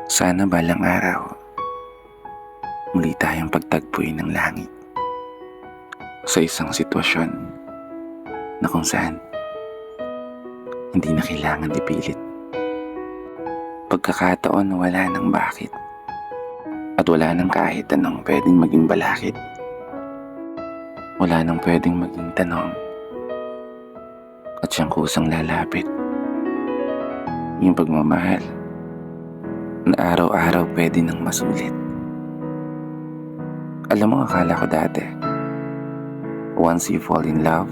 Sana balang araw, muli tayong pagtagpuin ng langit sa isang sitwasyon na kung saan hindi na kailangan ipilit. Pagkakataon na wala ng bakit at wala ng kahit anong pwedeng maging balakid. Wala nang pwedeng maging tanong at siyang kusang lalapit. Yung pagmamahal na araw-araw pwede nang masulit. Alam mo, akala ko dati, once you fall in love,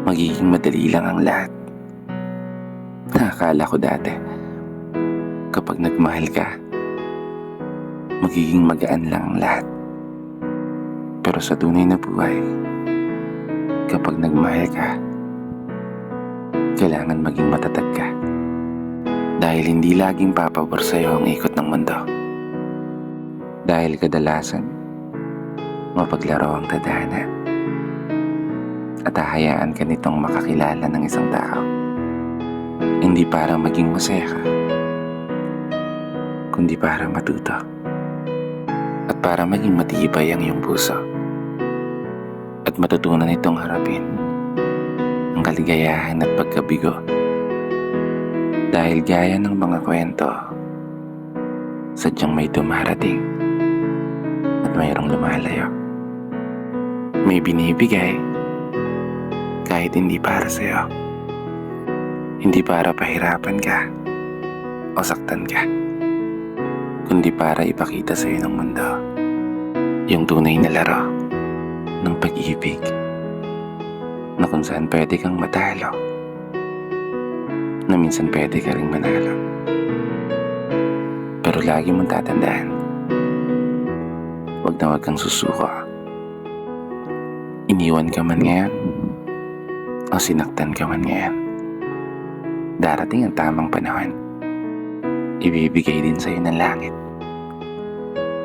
magiging madali lang ang lahat. Akala ko dati, kapag nagmahal ka, magiging magaan lang ang lahat. Pero sa tunay na buhay, kapag nagmahal ka, kailangan maging matatag ka. Dahil hindi laging papabor sa'yo ang ikot ng mundo. Dahil kadalasan, mapaglaro ang tadhana. At hahayaan ka nitong makakilala ng isang tao. Hindi para maging masaya ka, kundi para matuto. At para maging matibay ang iyong puso. At matutunan itong harapin ang kaligayahan at pagkabigo. Dahil gaya ng mga kwento, sadyang may dumarating at mayroong lumalayo. May binibigay kahit hindi para sa'yo. Hindi para pahirapan ka o saktan ka, kundi para ipakita sa'yo ng mundo yung tunay na laro ng pag-ibig na kung saan pwede kang matalo, na minsan pwede ka ring manalo. Pero lagi mong tatandaan, wag na wag kang susuko. Iniwan ka man ngayon o sinaktan ka man ngayon, darating ang tamang panahon. Ibibigay din sa'yo ng langit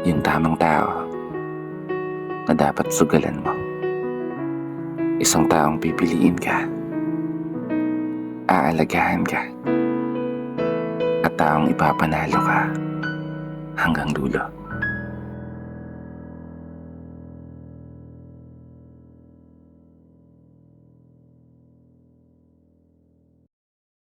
yung tamang tao na dapat sugalan mo. Isang taong pipiliin ka, aalagaan ka, at taong ipapanalo ka hanggang dulo.